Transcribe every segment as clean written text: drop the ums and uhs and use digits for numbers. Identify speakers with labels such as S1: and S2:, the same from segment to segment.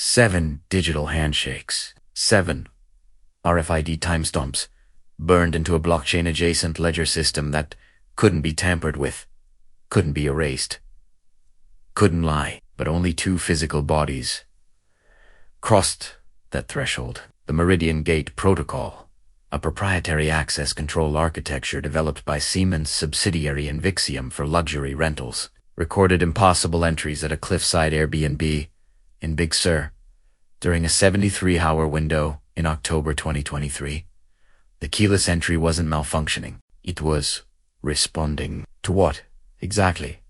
S1: 7 digital handshakes. 7 RFID timestamps burned into a blockchain-adjacent ledger system that couldn't be tampered with, couldn't be erased, couldn't lie, but only 2 physical bodies crossed that threshold. The Meridian Gate Protocol, a proprietary access control architecture developed by Siemens subsidiary Invixium for luxury rentals, recorded impossible entries at a cliffside Airbnb in Big Sur during a 73-hour window in October 2023. The keyless entry wasn't malfunctioning. It was responding to what, exactly,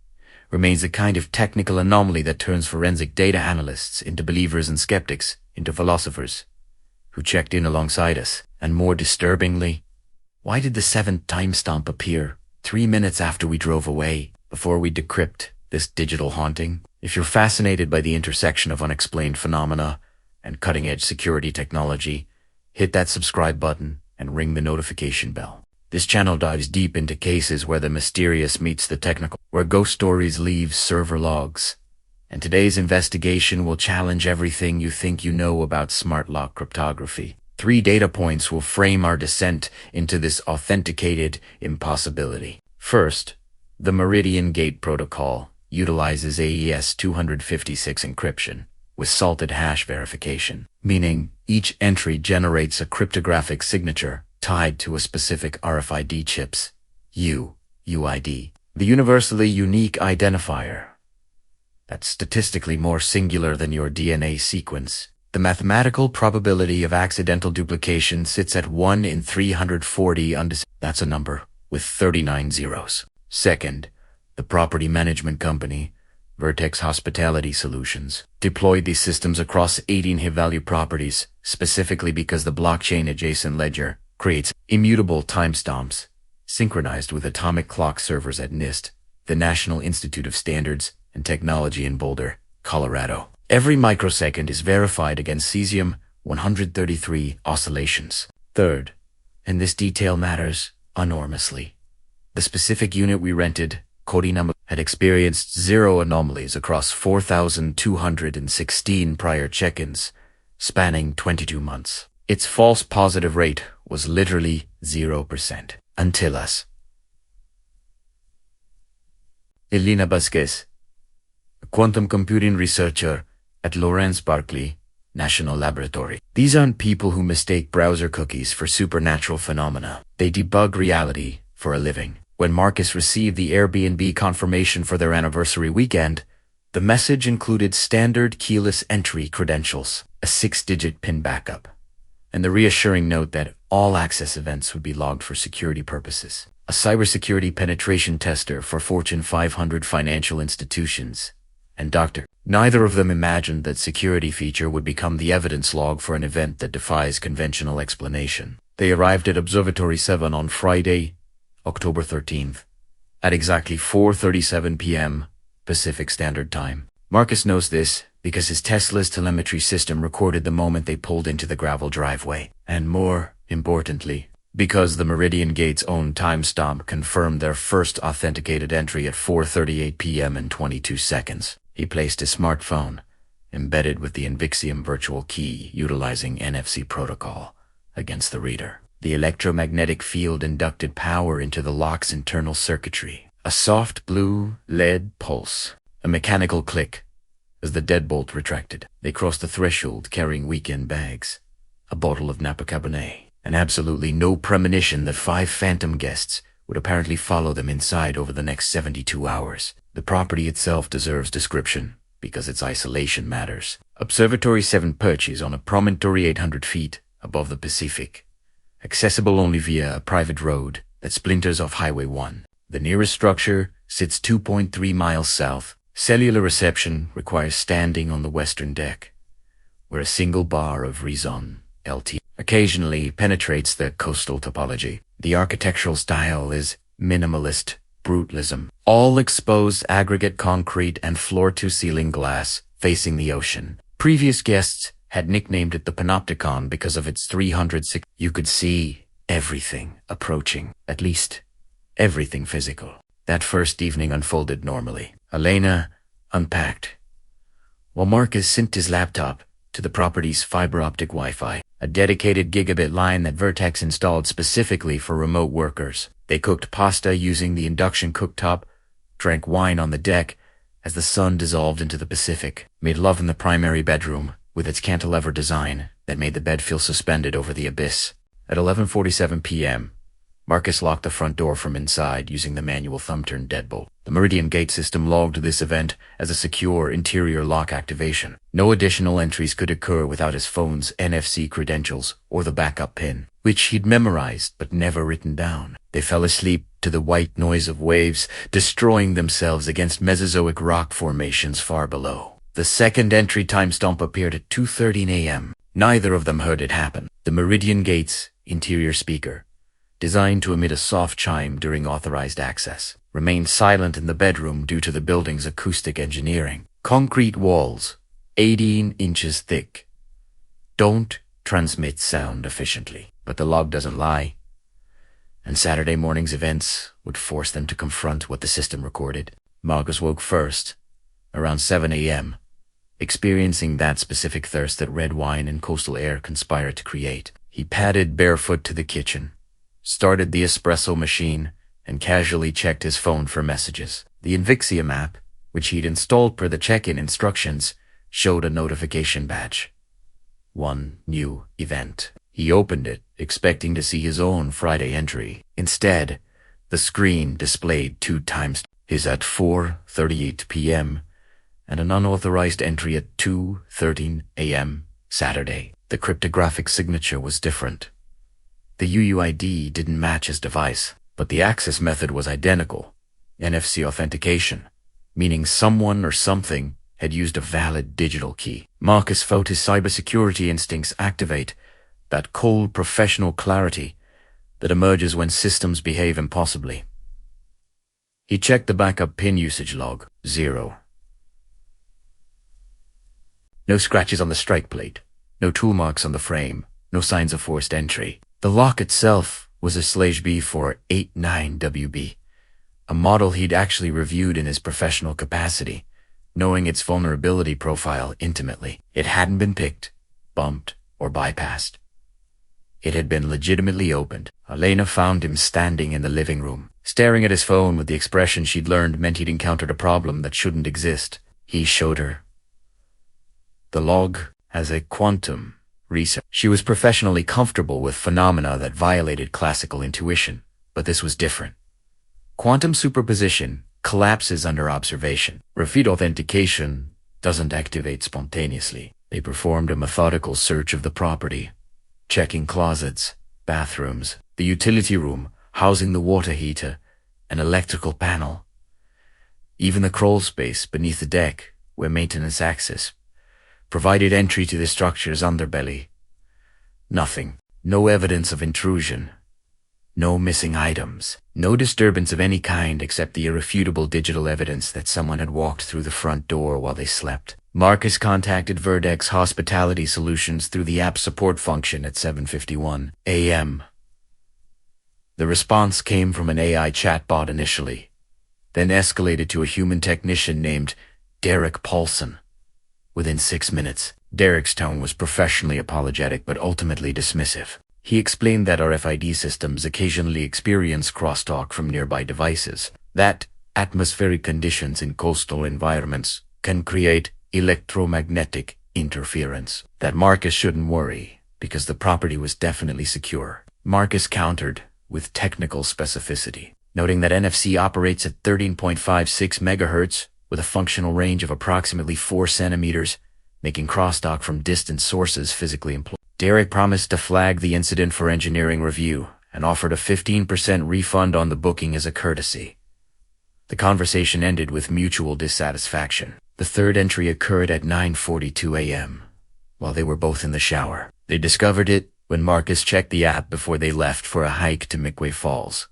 S1: remains a kind of technical anomaly that turns forensic data analysts into believers and skeptics into philosophers who checked in alongside us. And more disturbingly, why did the 7th timestamp appear 3 minutes after we drove away, before we decrypt this digital haunting? If you're fascinated by the intersection of unexplained phenomena and cutting-edge security technology, hit that subscribe button and ring the notification bell. This channel dives deep into cases where the mysterious meets the technical, where ghost stories leave server logs. And today's investigation will challenge everything you think you know about smart lock cryptography. 3 data points will frame our descent into this authenticated impossibility. First, the Meridian Gate Protocol utilizes AES 256 encryption with salted hash verification, meaning each entry generates a cryptographic signature tied to a specific RFID chip's UID, the universally unique identifier that's statistically more singular than your DNA sequence. The mathematical probability of accidental duplication sits at 1 in 340. That's a number with 39 zeros. Second, the property management company, Vertex Hospitality Solutions, deployed these systems across 18 high-value properties, specifically because the blockchain-adjacent ledger creates immutable timestamps, synchronized with atomic clock servers at NIST, the National Institute of Standards and Technology in Boulder, Colorado. Every microsecond is verified against cesium-133 oscillations. Third, and this detail matters enormously, the specific unit we rented, Corinam, had experienced 0 anomalies across 4,216 prior check-ins, spanning 22 months. Its false positive rate was literally 0%. Until us. Elena Vasquez, a quantum computing researcher at Lawrence Berkeley National Laboratory. These aren't people who mistake browser cookies for supernatural phenomena. They debug reality for a living. When Marcus received the Airbnb confirmation for their anniversary weekend, the message included standard keyless entry credentials, a 6-digit PIN backup, and the reassuring note that all access events would be logged for security purposes. A cybersecurity penetration tester for Fortune 500 financial institutions, and Dr. Neither of them imagined that security feature would become the evidence log for an event that defies conventional explanation. They arrived at Observatory 7 on Friday, October 13th, at exactly 4:37 p.m. Pacific Standard Time. Marcus knows this because his Tesla's telemetry system recorded the moment they pulled into the gravel driveway. And more importantly, because the Meridian Gate's own timestamp confirmed their first authenticated entry at 4:38 p.m. and 22 seconds. He placed his smartphone, embedded with the Invixium virtual key utilizing NFC protocol, against the reader. The electromagnetic field inducted power into the lock's internal circuitry. A soft blue lead pulse, a mechanical click as the deadbolt retracted. They crossed the threshold carrying weekend bags, a bottle of Napa Cabernet, and absolutely no premonition that 5 phantom guests would apparently follow them inside over the next 72 hours. The property itself deserves description because its isolation matters. Observatory 7 perches on a promontory 800 feet above the Pacific, accessible only via a private road that splinters off Highway 1. The nearest structure sits 2.3 miles south. Cellular reception requires standing on the western deck, where a single bar of Reason LT occasionally penetrates the coastal topology. The architectural style is minimalist brutalism. All exposed aggregate concrete and floor-to-ceiling glass facing the ocean. Previous guests had nicknamed it the Panopticon because of its 306. You could see everything approaching, at least everything physical. That first evening unfolded normally. Elena unpacked, while Marcus synced his laptop to the property's fiber optic Wi-Fi, a dedicated gigabit line that Vertex installed specifically for remote workers. They cooked pasta using the induction cooktop, drank wine on the deck as the sun dissolved into the Pacific, made love in the primary bedroom with its cantilever design that made the bed feel suspended over the abyss. At 11:47 p.m., Marcus locked the front door from inside using the manual thumb-turn deadbolt. The Meridian Gate system logged this event as a secure interior lock activation. No additional entries could occur without his phone's NFC credentials or the backup PIN, which he'd memorized but never written down. They fell asleep to the white noise of waves destroying themselves against Mesozoic rock formations far below. The second entry timestamp appeared at 2:13 a.m. Neither of them heard it happen. The Meridian Gate's interior speaker, designed to emit a soft chime during authorized access, remained silent in the bedroom due to the building's acoustic engineering. Concrete walls, 18 inches thick, don't transmit sound efficiently. But the log doesn't lie, and Saturday morning's events would force them to confront what the system recorded. Marcus woke first, around 7 a.m., experiencing that specific thirst that red wine and coastal air conspired to create. He padded barefoot to the kitchen, started the espresso machine, and casually checked his phone for messages. The Invixium app, which he'd installed per the check-in instructions, showed a notification badge. One new event. He opened it, expecting to see his own Friday entry. Instead, the screen displayed 2 times his at 4:38 p.m. and an unauthorized entry at 2:13 a.m. Saturday. The cryptographic signature was different. The UUID didn't match his device, but the access method was identical. NFC authentication, meaning someone or something had used a valid digital key. Marcus felt his cybersecurity instincts activate, that cold professional clarity that emerges when systems behave impossibly. He checked the backup PIN usage log. 0. No scratches on the strike plate, no tool marks on the frame, no signs of forced entry. The lock itself was a /B489WB, a model he'd actually reviewed in his professional capacity, knowing its vulnerability profile intimately. It hadn't been picked, bumped, or bypassed. It had been legitimately opened. Elena found him standing in the living room, staring at his phone with the expression she'd learned meant he'd encountered a problem that shouldn't exist. He showed her the log as a quantum research. She was professionally comfortable with phenomena that violated classical intuition, but this was different. Quantum superposition collapses under observation. Repeat authentication doesn't activate spontaneously. They performed a methodical search of the property, checking closets, bathrooms, the utility room housing the water heater, an electrical panel, even the crawl space beneath the deck where maintenance access provided entry to the structure's underbelly. Nothing. No evidence of intrusion. No missing items. No disturbance of any kind except the irrefutable digital evidence that someone had walked through the front door while they slept. Marcus contacted Vertex Hospitality Solutions through the app support function at 7:51 a.m. The response came from an AI chatbot initially, then escalated to a human technician named Derek Paulson. Within 6 minutes, Derek's tone was professionally apologetic but ultimately dismissive. He explained that RFID systems occasionally experience crosstalk from nearby devices, that atmospheric conditions in coastal environments can create electromagnetic interference, that Marcus shouldn't worry because the property was definitely secure. Marcus countered with technical specificity, noting that NFC operates at 13.56 megahertz with a functional range of approximately 4 centimeters, making crosstalk from distant sources physically impossible. Derek promised to flag the incident for engineering review and offered a 15% refund on the booking as a courtesy. The conversation ended with mutual dissatisfaction. The third entry occurred at 9:42 a.m. while they were both in the shower. They discovered it when Marcus checked the app before they left for a hike to Midway Falls.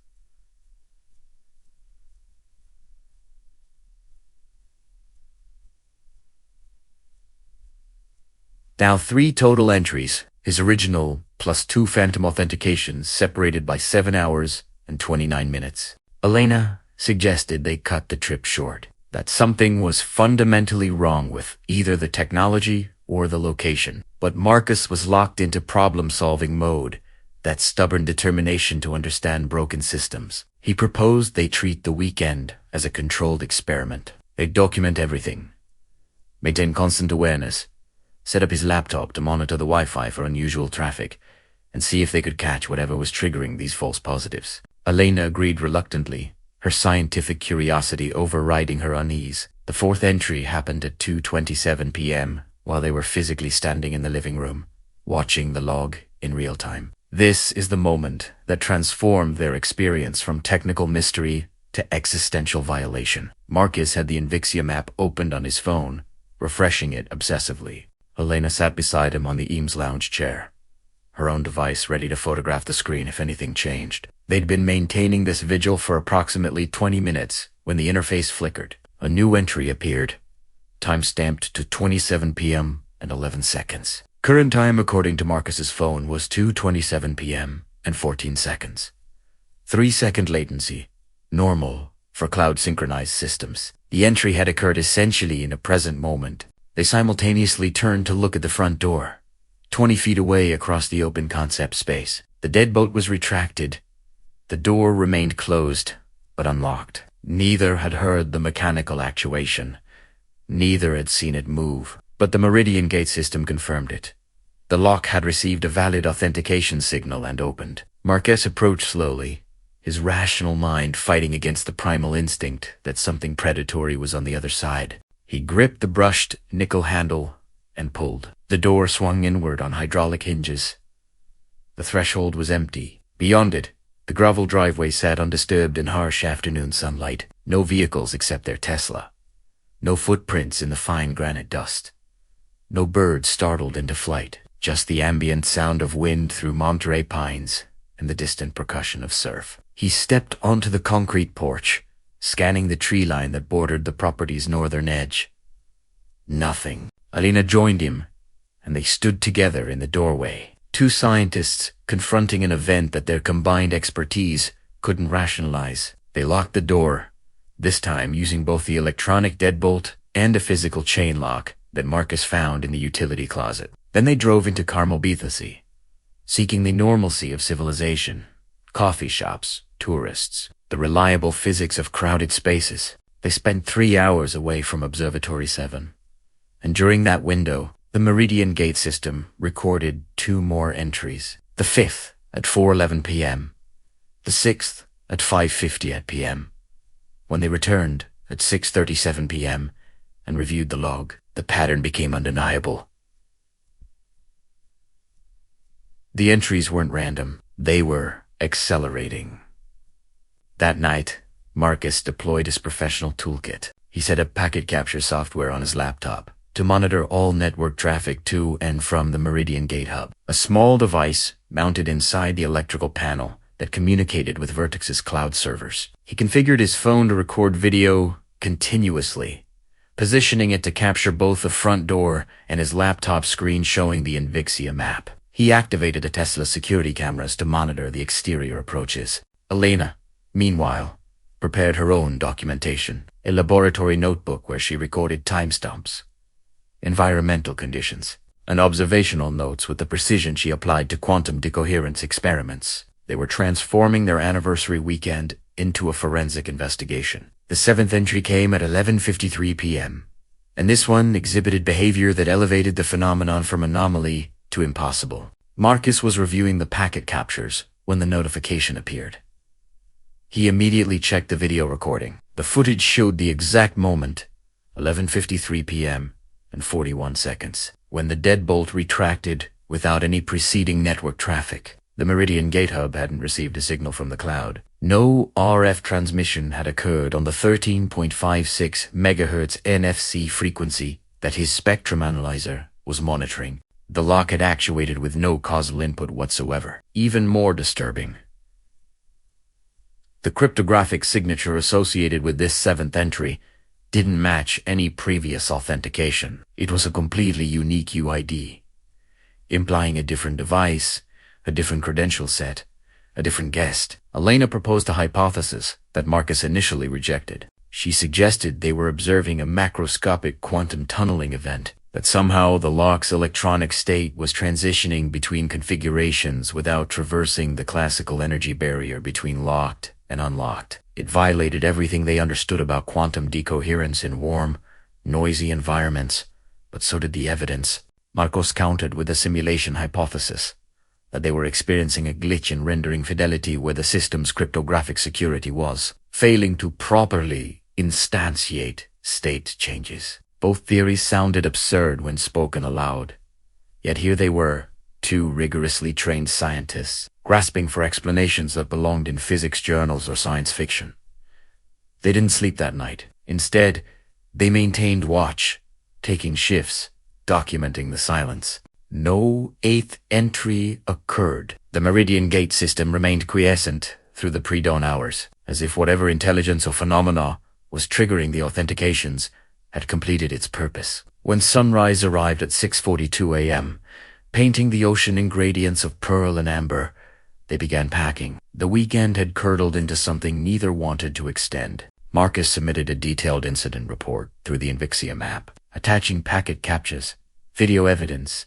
S1: Now 3 total entries, his original plus 2 phantom authentications separated by 7 hours and 29 minutes. Elena suggested they cut the trip short, that something was fundamentally wrong with either the technology or the location. But Marcus was locked into problem-solving mode, that stubborn determination to understand broken systems. He proposed they treat the weekend as a controlled experiment. They document everything, maintain constant awareness, set up his laptop to monitor the Wi-Fi for unusual traffic, and see if they could catch whatever was triggering these false positives. Elena agreed reluctantly, her scientific curiosity overriding her unease. The fourth entry happened at 2:27 p.m. while they were physically standing in the living room, watching the log in real time. This is the moment that transformed their experience from technical mystery to existential violation. Marcus had the Invixia map opened on his phone, refreshing it obsessively. Elena sat beside him on the Eames lounge chair, her own device ready to photograph the screen if anything changed. They'd been maintaining this vigil for approximately 20 minutes when the interface flickered. A new entry appeared, time-stamped to 27 p.m. and 11 seconds. Current time according to Marcus's phone was 2:27 p.m. and 14 seconds. 3-second latency, normal for cloud-synchronized systems. The entry had occurred essentially in a present moment. They simultaneously turned to look at the front door, 20 feet away across the open concept space. The deadbolt was retracted. The door remained closed, but unlocked. Neither had heard the mechanical actuation. Neither had seen it move, but the Meridian Gate system confirmed it. The lock had received a valid authentication signal and opened. Marcus approached slowly, his rational mind fighting against the primal instinct that something predatory was on the other side. He gripped the brushed nickel handle and pulled. The door swung inward on hydraulic hinges. The threshold was empty. Beyond it, the gravel driveway sat undisturbed in harsh afternoon sunlight. No vehicles except their Tesla. No footprints in the fine granite dust. No birds startled into flight. Just the ambient sound of wind through Monterey pines and the distant percussion of surf. He stepped onto the concrete porch, scanning the tree line that bordered the property's northern edge. Nothing. Elena joined him, and they stood together in the doorway. Two scientists confronting an event that their combined expertise couldn't rationalize. They locked the door, this time using both the electronic deadbolt and a physical chain lock that Marcus found in the utility closet. Then they drove into Carmel Bethesda, seeking the normalcy of civilization, coffee shops, tourists, the reliable physics of crowded spaces. They spent 3 hours away from Observatory 7, and during that window, the Meridian Gate system recorded 2 more entries. The 5th at 4:11 p.m., the 6th at 5:50 p.m. When they returned at 6:37 p.m. and reviewed the log, the pattern became undeniable. The entries weren't random. They were accelerating. That night, Marcus deployed his professional toolkit. He set up packet capture software on his laptop to monitor all network traffic to and from the Meridian Gate hub, a small device mounted inside the electrical panel that communicated with Vertex's cloud servers. He configured his phone to record video continuously, positioning it to capture both the front door and his laptop screen showing the Invixia map. He activated the Tesla security cameras to monitor the exterior approaches. Elena, meanwhile, prepared her own documentation, a laboratory notebook where she recorded timestamps, environmental conditions, and observational notes with the precision she applied to quantum decoherence experiments. They were transforming their anniversary weekend into a forensic investigation. The 7th entry came at 11:53 p.m., and this one exhibited behavior that elevated the phenomenon from anomaly to impossible. Marcus was reviewing the packet captures when the notification appeared. He immediately checked the video recording. The footage showed the exact moment, 11:53 p.m. and 41 seconds, when the deadbolt retracted without any preceding network traffic. The Meridian Gate hub hadn't received a signal from the cloud. No RF transmission had occurred on the 13.56 MHz NFC frequency that his spectrum analyzer was monitoring. The lock had actuated with no causal input whatsoever. Even more disturbing, the cryptographic signature associated with this 7th entry didn't match any previous authentication. It was a completely unique UID, implying a different device, a different credential set, a different guest. Elena proposed a hypothesis that Marcus initially rejected. She suggested they were observing a macroscopic quantum tunneling event, that somehow the lock's electronic state was transitioning between configurations without traversing the classical energy barrier between locked and unlocked. It violated everything they understood about quantum decoherence in warm, noisy environments, but so did the evidence. Marcos countered with a simulation hypothesis that they were experiencing a glitch in rendering fidelity where the system's cryptographic security was, failing to properly instantiate state changes. Both theories sounded absurd when spoken aloud, yet here they were, two rigorously trained scientists, grasping for explanations that belonged in physics journals or science fiction. They didn't sleep that night. Instead, they maintained watch, taking shifts, documenting the silence. No eighth entry occurred. The Meridian Gate system remained quiescent through the pre-dawn hours, as if whatever intelligence or phenomena was triggering the authentications had completed its purpose. When sunrise arrived at 6:42 a.m., painting the ocean in gradients of pearl and amber, they began packing. The weekend had curdled into something neither wanted to extend. Marcus submitted a detailed incident report through the Invixium app, attaching packet captures, video evidence,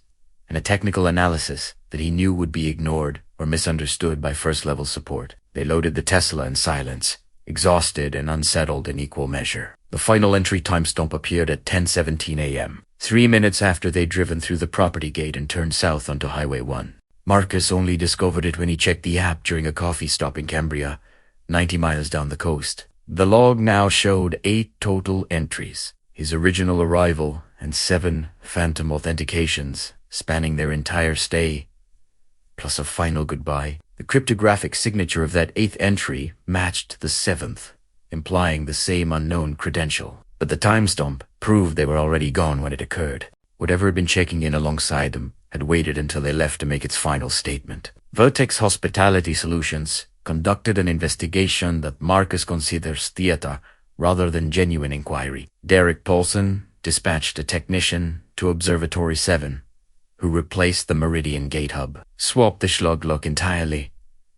S1: and a technical analysis that he knew would be ignored or misunderstood by first-level support. They loaded the Tesla in silence, exhausted and unsettled in equal measure. The final entry timestamp appeared at 10:17 a.m., 3 minutes after they'd driven through the property gate and turned south onto Highway 1. Marcus only discovered it when he checked the app during a coffee stop in Cambria, 90 miles down the coast. The log now showed 8 total entries, his original arrival and 7 phantom authentications spanning their entire stay, plus a final goodbye. The cryptographic signature of that 8th entry matched the 7th, implying the same unknown credential. But the timestamp proved they were already gone when it occurred. Whatever had been checking in alongside them had waited until they left to make its final statement. Vertex Hospitality Solutions conducted an investigation that Marcus considers theater rather than genuine inquiry. Derek Paulson dispatched a technician to Observatory 7, who replaced the Meridian Gate hub, swapped the slug lock entirely,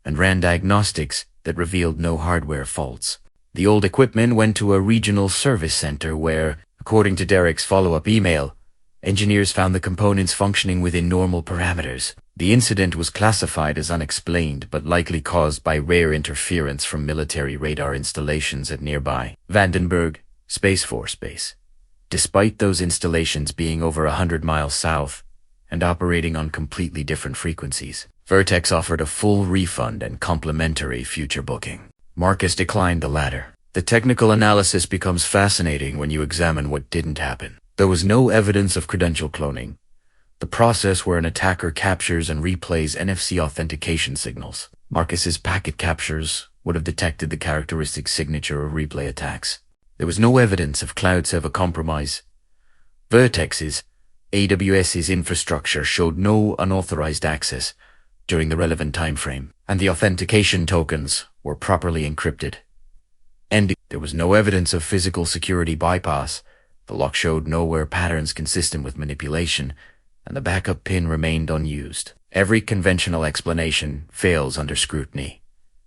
S1: and ran diagnostics that revealed no hardware faults. The old equipment went to a regional service center where, according to Derek's follow-up email, engineers found the components functioning within normal parameters. The incident was classified as unexplained but likely caused by rare interference from military radar installations at nearby Vandenberg Space Force Base. Despite those installations being over 100 miles south and operating on completely different frequencies, Vertex offered a full refund and complimentary future booking. Marcus declined the latter. The technical analysis becomes fascinating when you examine what didn't happen. There was no evidence of credential cloning, the process where an attacker captures and replays NFC authentication signals. Marcus's packet captures would have detected the characteristic signature of replay attacks. There was no evidence of cloud server compromise. Vertex's, AWS's infrastructure showed no unauthorized access during the relevant time frame, and the authentication tokens were properly encrypted. And there was no evidence of physical security bypass. The lock showed nowhere patterns consistent with manipulation, and the backup pin remained unused. Every conventional explanation fails under scrutiny,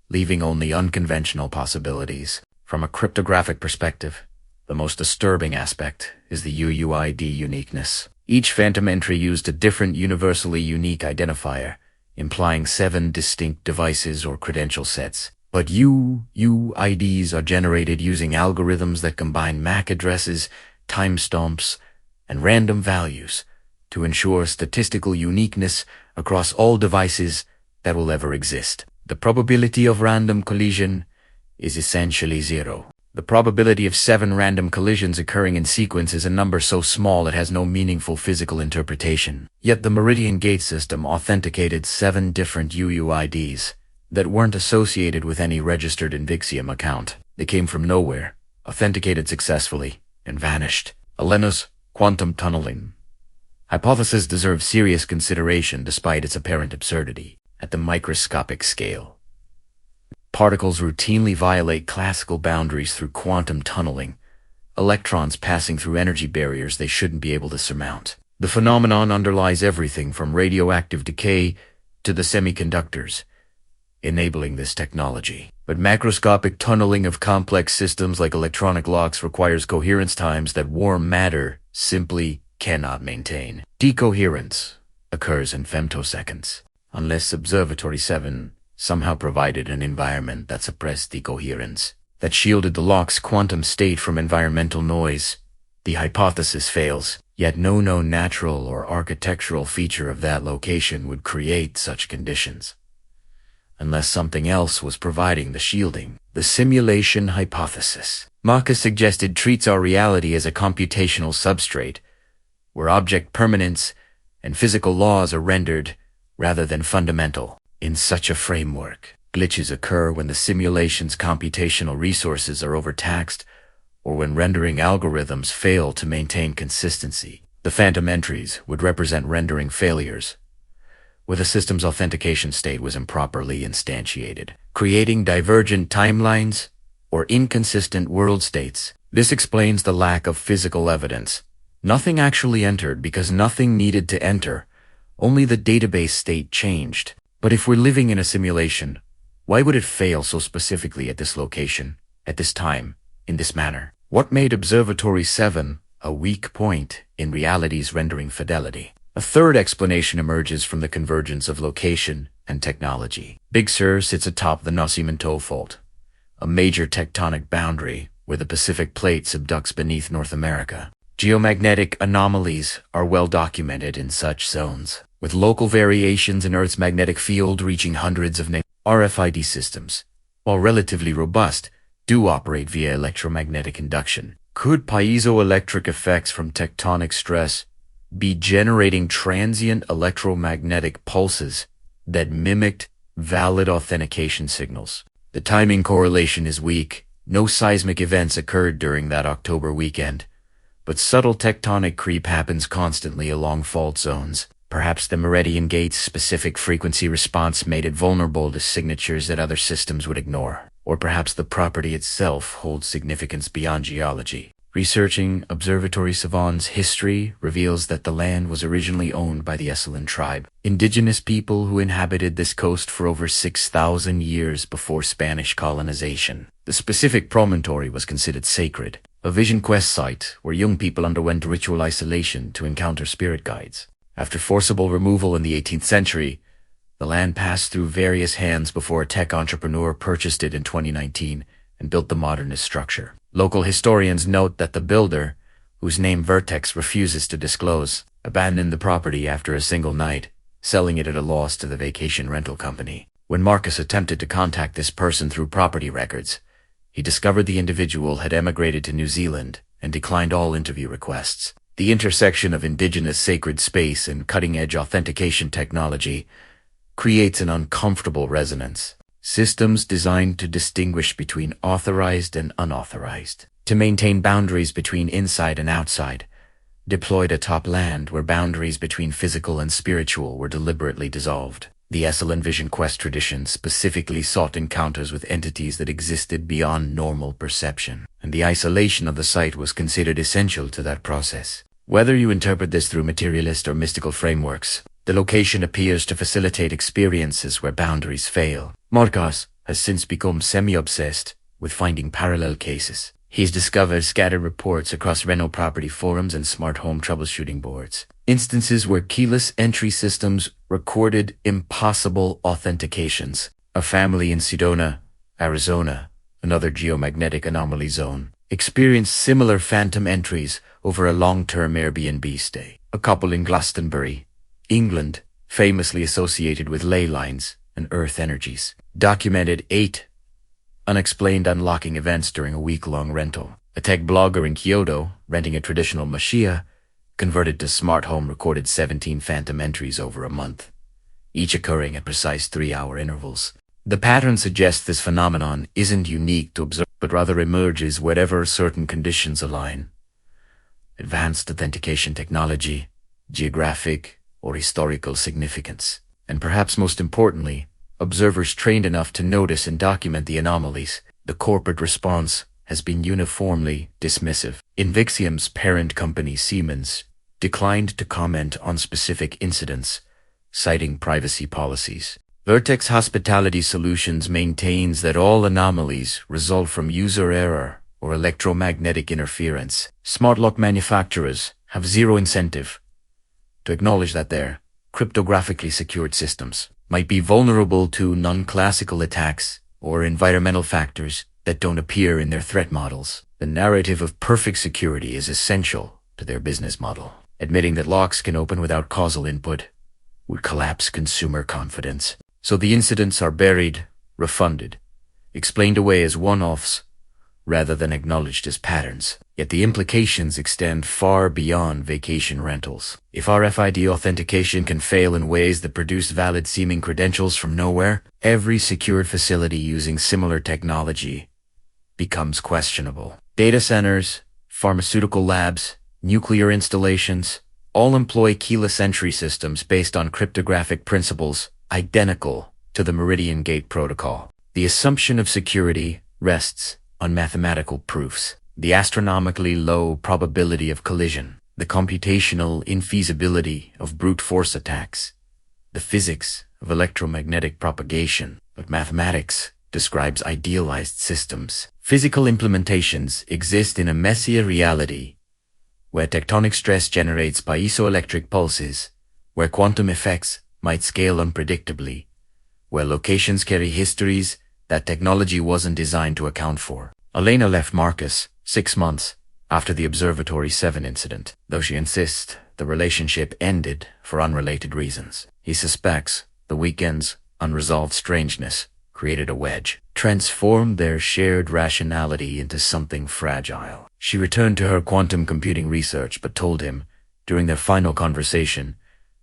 S1: leaving only unconventional possibilities. From a cryptographic perspective, the most disturbing aspect is the UUID uniqueness. Each phantom entry used a different universally unique identifier, implying 7 distinct devices or credential sets. But UUIDs are generated using algorithms that combine MAC addresses, timestamps, and random values to ensure statistical uniqueness across all devices that will ever exist. The probability of random collision is essentially 0. The probability of 7 random collisions occurring in sequence is a number so small it has no meaningful physical interpretation. Yet the Meridian Gate system authenticated 7 different UUIDs that weren't associated with any registered Invixium account. They came from nowhere, authenticated successfully, and vanished. Alena's quantum tunneling hypothesis deserves serious consideration despite its apparent absurdity. At the microscopic scale, particles routinely violate classical boundaries through quantum tunneling, electrons passing through energy barriers they shouldn't be able to surmount. The phenomenon underlies everything from radioactive decay to the semiconductors enabling this technology. But macroscopic tunneling of complex systems like electronic locks requires coherence times that warm matter simply cannot maintain. Decoherence occurs in femtoseconds, unless Observatory 7 somehow provided an environment that suppressed decoherence, that shielded the lock's quantum state from environmental noise. The hypothesis fails, yet no known natural or architectural feature of that location would create such conditions, unless something else was providing the shielding. The simulation hypothesis, Marcus suggested, treats our reality as a computational substrate, where object permanence and physical laws are rendered rather than fundamental. In such a framework, glitches occur when the simulation's computational resources are overtaxed or when rendering algorithms fail to maintain consistency. The phantom entries would represent rendering failures, where the system's authentication state was improperly instantiated, creating divergent timelines or inconsistent world states. This explains the lack of physical evidence. Nothing actually entered because nothing needed to enter. Only the database state changed. But if we're living in a simulation, why would it fail so specifically at this location, at this time, in this manner? What made Observatory 7 a weak point in reality's rendering fidelity? A third explanation emerges from the convergence of location and technology. Big Sur sits atop the Nacimiento Fault, a major tectonic boundary where the Pacific Plate subducts beneath North America. Geomagnetic anomalies are well documented in such zones, with local variations in Earth's magnetic field reaching hundreds of RFID systems, while relatively robust, do operate via electromagnetic induction. Could piezoelectric effects from tectonic stress be generating transient electromagnetic pulses that mimicked valid authentication signals? The timing correlation is weak. No seismic events occurred during that October weekend, but subtle tectonic creep happens constantly along fault zones. Perhaps the Meridian Gate's specific frequency response made it vulnerable to signatures that other systems would ignore. Or perhaps the property itself holds significance beyond geology. Researching Observatory 7's history reveals that the land was originally owned by the Esselen tribe, indigenous people who inhabited this coast for over 6,000 years before Spanish colonization. The specific promontory was considered sacred, a vision quest site where young people underwent ritual isolation to encounter spirit guides. After forcible removal in the 18th century, the land passed through various hands before a tech entrepreneur purchased it in 2019 and built the modernist structure. Local historians note that the builder, whose name Vertex refuses to disclose, abandoned the property after a single night, selling it at a loss to the vacation rental company. When Marcus attempted to contact this person through property records, he discovered the individual had emigrated to New Zealand and declined all interview requests. The intersection of indigenous sacred space and cutting-edge authentication technology creates an uncomfortable resonance. Systems designed to distinguish between authorized and unauthorized, to maintain boundaries between inside and outside, deployed atop land where boundaries between physical and spiritual were deliberately dissolved. The Esselen Vision Quest tradition specifically sought encounters with entities that existed beyond normal perception, and the isolation of the site was considered essential to that process. Whether you interpret this through materialist or mystical frameworks, the location appears to facilitate experiences where boundaries fail. Marcus has since become semi-obsessed with finding parallel cases. He's discovered scattered reports across rental property forums and smart home troubleshooting boards. Instances where keyless entry systems recorded impossible authentications. A family in Sedona, Arizona, another geomagnetic anomaly zone, experienced similar phantom entries over a long-term Airbnb stay. A couple in Glastonbury, England, famously associated with ley lines and earth energies, documented 8 unexplained unlocking events during a week-long rental. A tech blogger in Kyoto, renting a traditional Mashiya, converted to smart home, recorded 17 phantom entries over a month, each occurring at precise 3-hour intervals. The pattern suggests this phenomenon isn't unique to observe, but rather emerges wherever certain conditions align. Advanced authentication technology, geographic or historical significance, and perhaps most importantly, observers trained enough to notice and document the anomalies. The corporate response has been uniformly dismissive. Invixium's parent company Siemens declined to comment on specific incidents, citing privacy policies. Vertex Hospitality Solutions maintains that all anomalies result from user error or electromagnetic interference. Smart lock manufacturers have zero incentive to acknowledge that their cryptographically secured systems might be vulnerable to non-classical attacks or environmental factors that don't appear in their threat models. The narrative of perfect security is essential to their business model. Admitting that locks can open without causal input would collapse consumer confidence. So the incidents are buried, refunded, explained away as one-offs rather than acknowledged as patterns. Yet the implications extend far beyond vacation rentals. If RFID authentication can fail in ways that produce valid-seeming credentials from nowhere, every secured facility using similar technology becomes questionable. Data centers, pharmaceutical labs, nuclear installations all employ keyless entry systems based on cryptographic principles identical to the Meridian Gate protocol. The assumption of security rests on mathematical proofs. The astronomically low probability of collision, the computational infeasibility of brute force attacks, the physics of electromagnetic propagation. But mathematics describes idealized systems. Physical implementations exist in a messier reality where tectonic stress generates piezoelectric pulses, where quantum effects might scale unpredictably, where locations carry histories that technology wasn't designed to account for. Elena left Marcus 6 months after the Observatory 7 incident, though she insists the relationship ended for unrelated reasons. He suspects the weekend's unresolved strangeness created a wedge, transformed their shared rationality into something fragile. She returned to her quantum computing research, but told him, during their final conversation,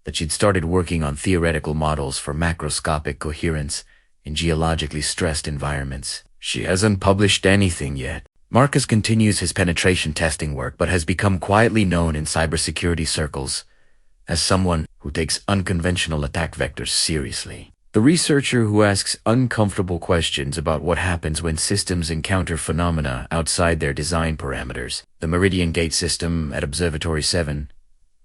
S1: that she'd started working on theoretical models for macroscopic coherence in geologically stressed environments. She hasn't published anything yet. Marcus continues his penetration testing work, but has become quietly known in cybersecurity circles as someone who takes unconventional attack vectors seriously. The researcher who asks uncomfortable questions about what happens when systems encounter phenomena outside their design parameters. The Meridian Gate system at Observatory 7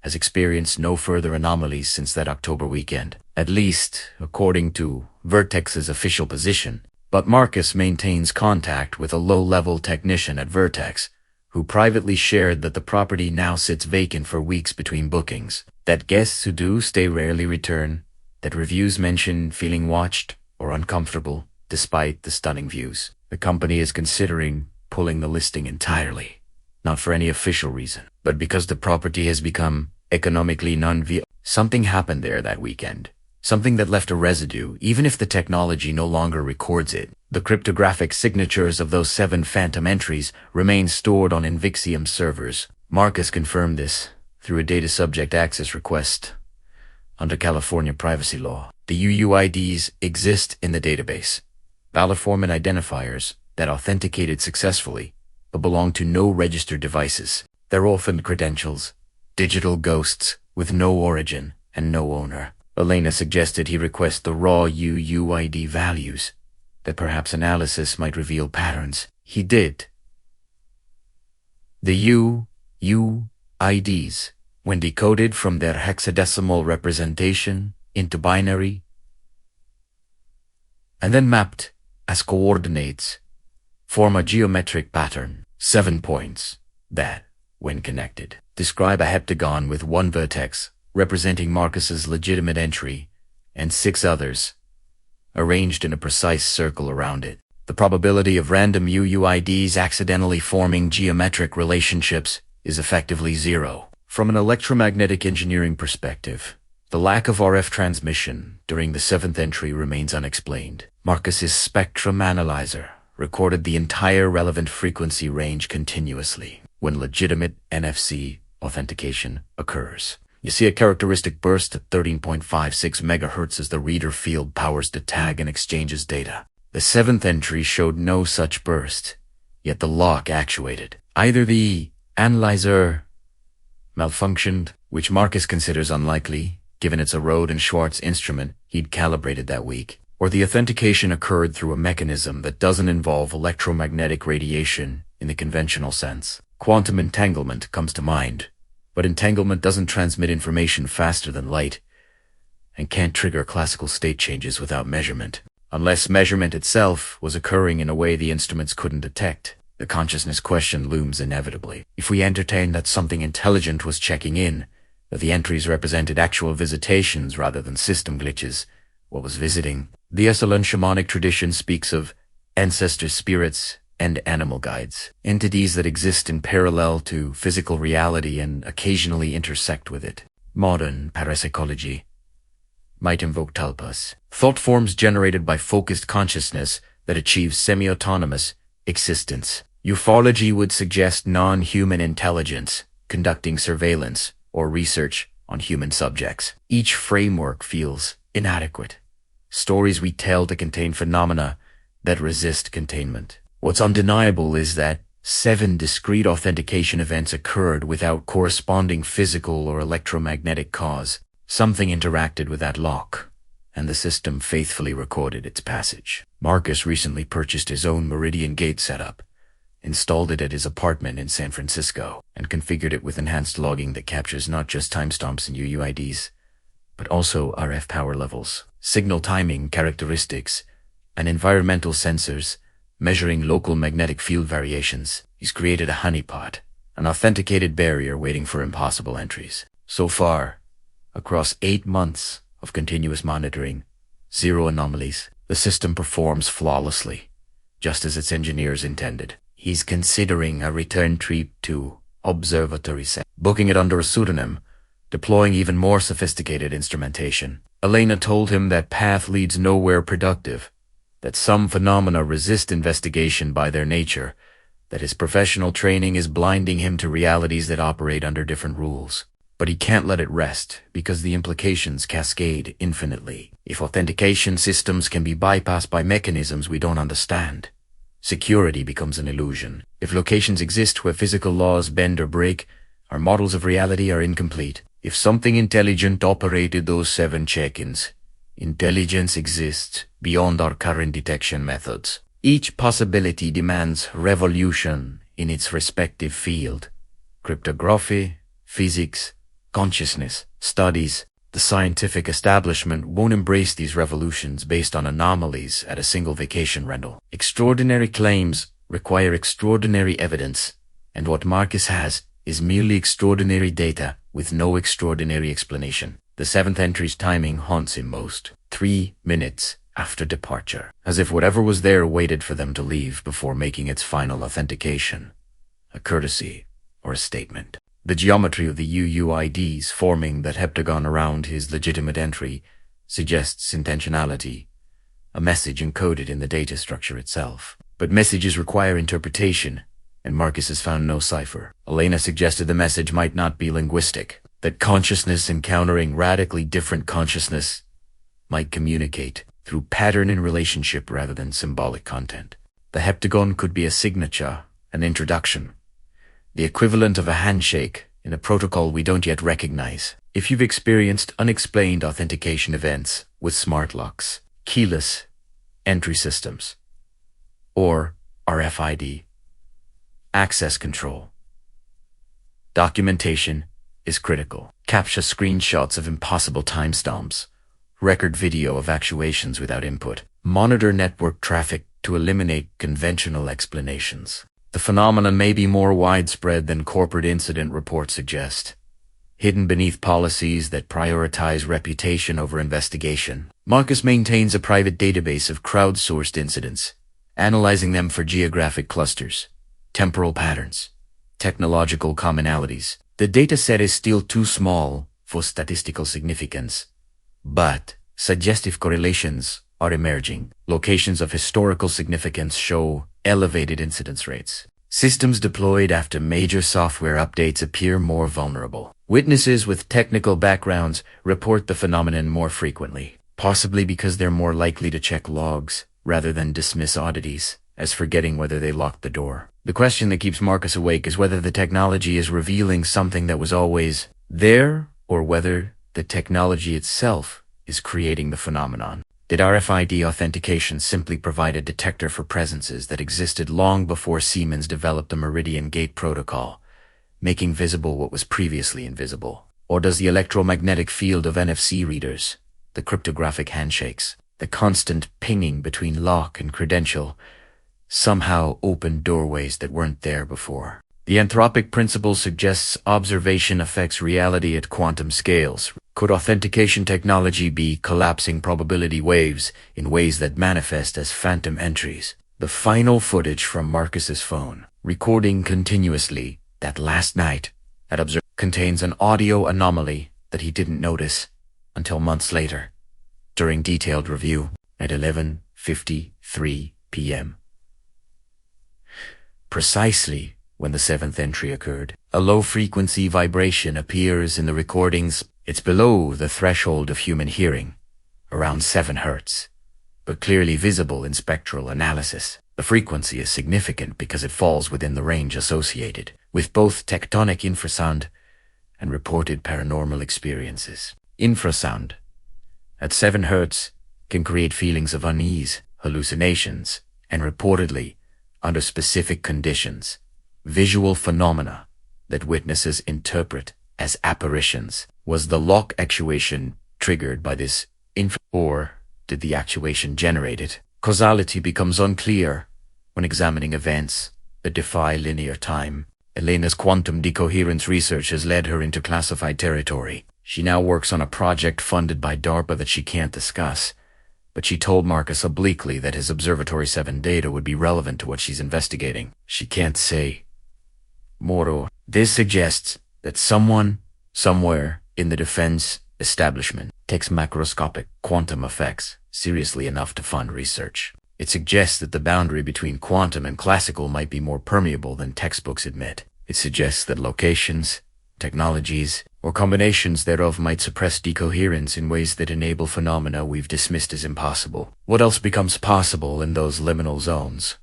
S1: has experienced no further anomalies since that October weekend, at least according to Vertex's official position. But Marcus maintains contact with a low-level technician at Vertex, who privately shared that the property now sits vacant for weeks between bookings, that guests who do stay rarely return, that reviews mention feeling watched or uncomfortable despite the stunning views. The company is considering pulling the listing entirely, not for any official reason, but because the property has become economically non-viable. Something happened there that weekend. Something that left a residue, even if the technology no longer records it. The cryptographic signatures of those 7 phantom entries remain stored on Invixium servers. Marcus confirmed this through a data subject access request under California privacy law. The UUIDs exist in the database, valid form and identifiers that authenticated successfully, but belong to no registered devices. They're orphaned credentials, digital ghosts with no origin and no owner. Elena suggested he request the raw UUID values, that perhaps analysis might reveal patterns. He did. The UUIDs, when decoded from their hexadecimal representation into binary, and then mapped as coordinates, form a geometric pattern, 7 points, that, when connected, describe a heptagon with 1 vertex representing Marcus's legitimate entry and 6 others arranged in a precise circle around it. The probability of random UUIDs accidentally forming geometric relationships is effectively 0. From an electromagnetic engineering perspective, the lack of RF transmission during the 7th entry remains unexplained. Marcus's spectrum analyzer recorded the entire relevant frequency range continuously when legitimate NFC authentication occurs. You see a characteristic burst at 13.56 MHz as the reader field powers the tag and exchanges data. The 7th entry showed no such burst, yet the lock actuated. Either the analyzer malfunctioned, which Marcus considers unlikely, given it's a Rode and Schwartz instrument he'd calibrated that week, or the authentication occurred through a mechanism that doesn't involve electromagnetic radiation in the conventional sense. Quantum entanglement comes to mind, but entanglement doesn't transmit information faster than light and can't trigger classical state changes without measurement, unless measurement itself was occurring in a way the instruments couldn't detect. The consciousness question looms inevitably. If we entertain that something intelligent was checking in, that the entries represented actual visitations rather than system glitches, what was visiting? The Esalen shamanic tradition speaks of ancestor spirits and animal guides, entities that exist in parallel to physical reality and occasionally intersect with it. Modern parapsychology might invoke talpas, thought forms generated by focused consciousness that achieves semi-autonomous existence. Ufology would suggest non-human intelligence conducting surveillance or research on human subjects. Each framework feels inadequate. Stories we tell to contain phenomena that resist containment. What's undeniable is that 7 discrete authentication events occurred without corresponding physical or electromagnetic cause. Something interacted with that lock, and the system faithfully recorded its passage. Marcus recently purchased his own Meridian Gate setup, installed it at his apartment in San Francisco, and configured it with enhanced logging that captures not just timestamps and UUIDs, but also RF power levels, signal timing characteristics, and environmental sensors measuring local magnetic field variations. He's created a honeypot, an authenticated barrier waiting for impossible entries. So far, across 8 months of continuous monitoring, 0 anomalies, the system performs flawlessly, just as its engineers intended. He's considering a return trip to Observatory Set, booking it under a pseudonym, deploying even more sophisticated instrumentation. Elena told him that path leads nowhere productive, that some phenomena resist investigation by their nature, that his professional training is blinding him to realities that operate under different rules. But he can't let it rest, because the implications cascade infinitely. If authentication systems can be bypassed by mechanisms we don't understand, security becomes an illusion. If locations exist where physical laws bend or break, our models of reality are incomplete. If something intelligent operated those 7 check-ins, intelligence exists beyond our current detection methods. Each possibility demands revolution in its respective field. Cryptography, physics, consciousness, studies. The scientific establishment won't embrace these revolutions based on anomalies at a single vacation rental. Extraordinary claims require extraordinary evidence, and what Marcus has is merely extraordinary data with no extraordinary explanation. The 7th entry's timing haunts him most. 3 minutes after departure, as if whatever was there waited for them to leave before making its final authentication. A courtesy or a statement. The geometry of the UUIDs forming that heptagon around his legitimate entry suggests intentionality, a message encoded in the data structure itself. But messages require interpretation, and Marcus has found no cipher. Elena suggested the message might not be linguistic, that consciousness encountering radically different consciousness might communicate through pattern and relationship rather than symbolic content. The heptagon could be a signature, an introduction, the equivalent of a handshake in a protocol we don't yet recognize. If you've experienced unexplained authentication events with smart locks, keyless entry systems, or RFID access control, documentation is critical. Capture screenshots of impossible timestamps, record video of actuations without input, monitor network traffic to eliminate conventional explanations. The phenomenon may be more widespread than corporate incident reports suggest, hidden beneath policies that prioritize reputation over investigation. Marcus maintains a private database of crowdsourced incidents, analyzing them for geographic clusters, temporal patterns, technological commonalities. The dataset is still too small for statistical significance, but suggestive correlations are emerging. Locations of historical significance show elevated incidence rates. Systems deployed after major software updates appear more vulnerable. Witnesses with technical backgrounds report the phenomenon more frequently, possibly because they're more likely to check logs rather than dismiss oddities as forgetting whether they locked the door. The question that keeps Marcus awake is whether the technology is revealing something that was always there, or whether the technology itself is creating the phenomenon. Did RFID authentication simply provide a detector for presences that existed long before Siemens developed the Meridian Gate protocol, making visible what was previously invisible? Or does the electromagnetic field of NFC readers, the cryptographic handshakes, the constant pinging between lock and credential, somehow opened doorways that weren't there before. The anthropic principle suggests observation affects reality at quantum scales. Could authentication technology be collapsing probability waves in ways that manifest as phantom entries? The final footage from Marcus's phone, recording continuously that last night at Observe, contains an audio anomaly that he didn't notice until months later, during detailed review at 11:53 p.m. Precisely when the seventh entry occurred, a low-frequency vibration appears in the recordings. It's below the threshold of human hearing, around 7 Hz, but clearly visible in spectral analysis. The frequency is significant because it falls within the range associated with both tectonic infrasound and reported paranormal experiences. Infrasound, at 7 Hz, can create feelings of unease, hallucinations, and reportedly, under specific conditions, visual phenomena that witnesses interpret as apparitions. Was the lock actuation triggered by this or did the actuation generate it? Causality becomes unclear when examining events that defy linear time. Elena's quantum decoherence research has led her into classified territory. She now works on a project funded by DARPA that she can't discuss, but she told Marcus obliquely that his Observatory 7 data would be relevant to what she's investigating. She can't say more. This suggests that someone, somewhere in the defense establishment, takes macroscopic quantum effects seriously enough to fund research. It suggests that the boundary between quantum and classical might be more permeable than textbooks admit. It suggests that locations, technologies, or combinations thereof might suppress decoherence in ways that enable phenomena we've dismissed as impossible. What else becomes possible in those liminal zones,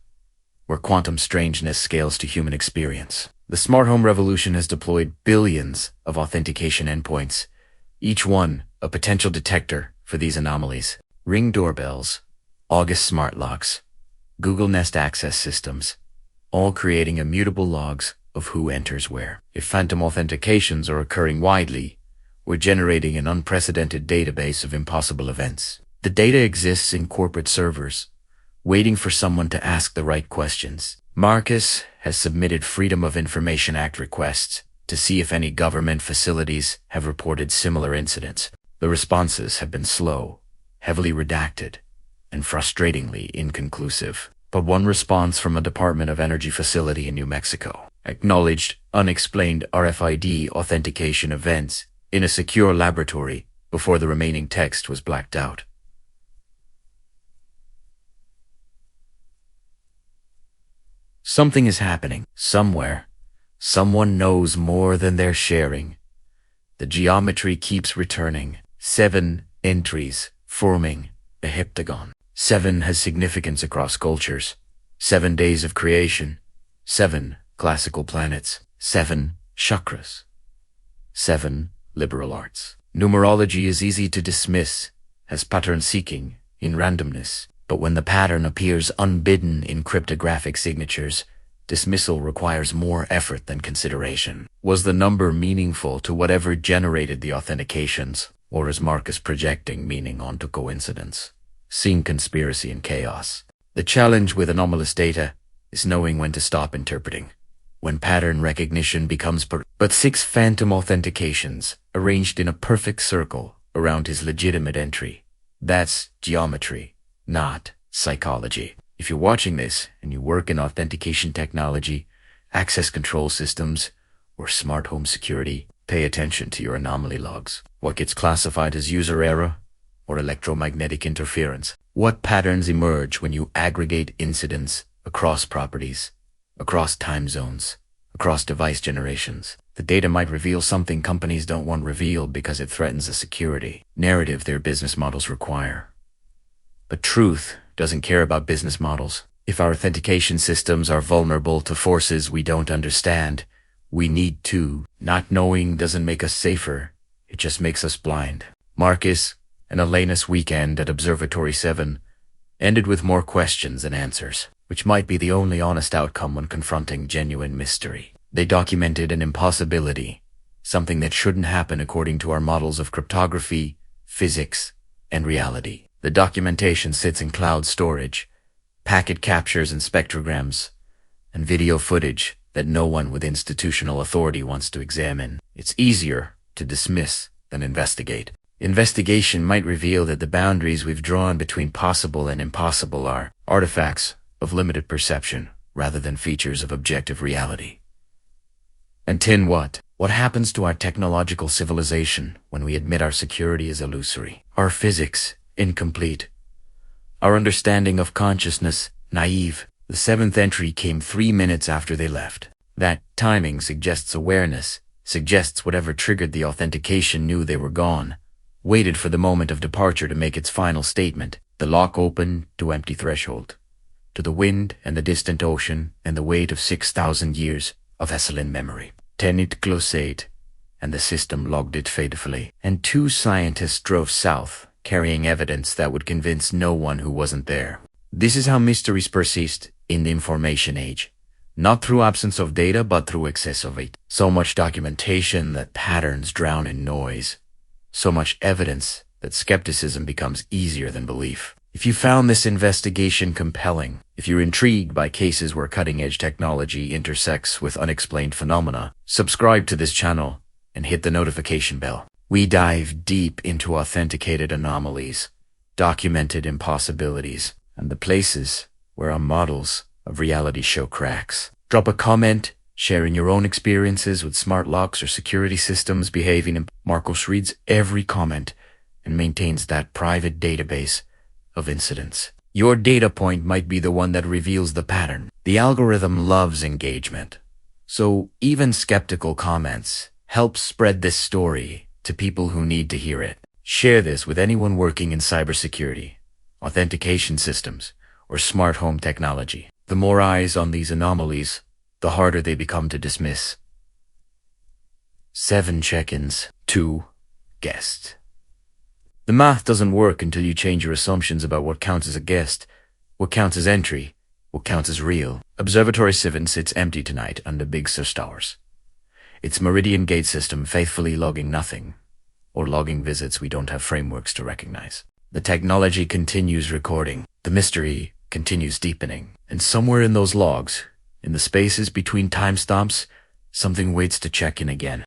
S1: where quantum strangeness scales to human experience? The smart home revolution has deployed billions of authentication endpoints, each one a potential detector for these anomalies. Ring doorbells, August smart locks, Google Nest access systems, all creating immutable logs of who enters where. If phantom authentications are occurring widely, we're generating an unprecedented database of impossible events. The data exists in corporate servers, waiting for someone to ask the right questions. Marcus has submitted Freedom of Information Act requests to see if any government facilities have reported similar incidents. The responses have been slow, heavily redacted, and frustratingly inconclusive. But one response from a Department of Energy facility in New Mexico acknowledged unexplained RFID authentication events in a secure laboratory before the remaining text was blacked out. Something is happening somewhere. Someone knows more than they're sharing. The geometry keeps returning. 7 entries forming a heptagon. 7 has significance across cultures. 7 days of creation. 7 classical planets. 7 chakras. 7 liberal arts. Numerology is easy to dismiss as pattern seeking in randomness, but when the pattern appears unbidden in cryptographic signatures, dismissal requires more effort than consideration. Was the number meaningful to whatever generated the authentications, or is Marcus projecting meaning onto coincidence, seeing conspiracy and chaos? The challenge with anomalous data is knowing when to stop interpreting, when pattern recognition becomes but 6 phantom authentications arranged in a perfect circle around his legitimate entry. That's geometry, not psychology. If you're watching this and you work in authentication technology, access control systems, or smart home security, pay attention to your anomaly logs. What gets classified as user error or electromagnetic interference? What patterns emerge when you aggregate incidents across properties, across time zones, across device generations? The data might reveal something companies don't want revealed because it threatens the security narrative their business models require. But truth doesn't care about business models. If our authentication systems are vulnerable to forces we don't understand, we need to. Not knowing doesn't make us safer, it just makes us blind. Marcus and Elena's weekend at Observatory 7 ended with more questions than answers, which might be the only honest outcome when confronting genuine mystery. They documented an impossibility, something that shouldn't happen according to our models of cryptography, physics, and reality. The documentation sits in cloud storage, packet captures and spectrograms, and video footage that no one with institutional authority wants to examine. It's easier to dismiss than investigate. Investigation might reveal that the boundaries we've drawn between possible and impossible are artifacts of limited perception rather than features of objective reality. And 10 what? What happens to our technological civilization when we admit our security is illusory? Our physics, incomplete. Our understanding of consciousness, naive. The seventh entry came 3 minutes after they left. That timing suggests awareness, suggests whatever triggered the authentication knew they were gone, waited for the moment of departure to make its final statement. The lock opened to empty threshold, to the wind and the distant ocean and the weight of 6,000 years of Esalen memory. Tenit closate, and the system logged it faithfully. And 2 scientists drove south, carrying evidence that would convince no one who wasn't there. This is how mysteries persist in the information age. Not through absence of data, but through excess of it. So much documentation that patterns drown in noise. So much evidence that skepticism becomes easier than belief. If you found this investigation compelling, if you're intrigued by cases where cutting-edge technology intersects with unexplained phenomena, subscribe to this channel and hit the notification bell. We dive deep into authenticated anomalies, documented impossibilities, and the places where our models of reality show cracks. Drop a comment sharing your own experiences with smart locks or security systems behaving. Marcos reads every comment and maintains that private database of incidents. Your data point might be the one that reveals the pattern. The algorithm loves engagement. So even skeptical comments help spread this story to people who need to hear it. Share this with anyone working in cybersecurity, authentication systems, or smart home technology. The more eyes on these anomalies, the harder they become to dismiss. 7 check-ins. 2 guests. The math doesn't work until you change your assumptions about what counts as a guest, what counts as entry, what counts as real. Observatory 7 sits empty tonight under Big Sur stars. Its Meridian gate system faithfully logging nothing, or logging visits we don't have frameworks to recognize. The technology continues recording. The mystery continues deepening. And somewhere in those logs, in the spaces between timestamps, something waits to check in again.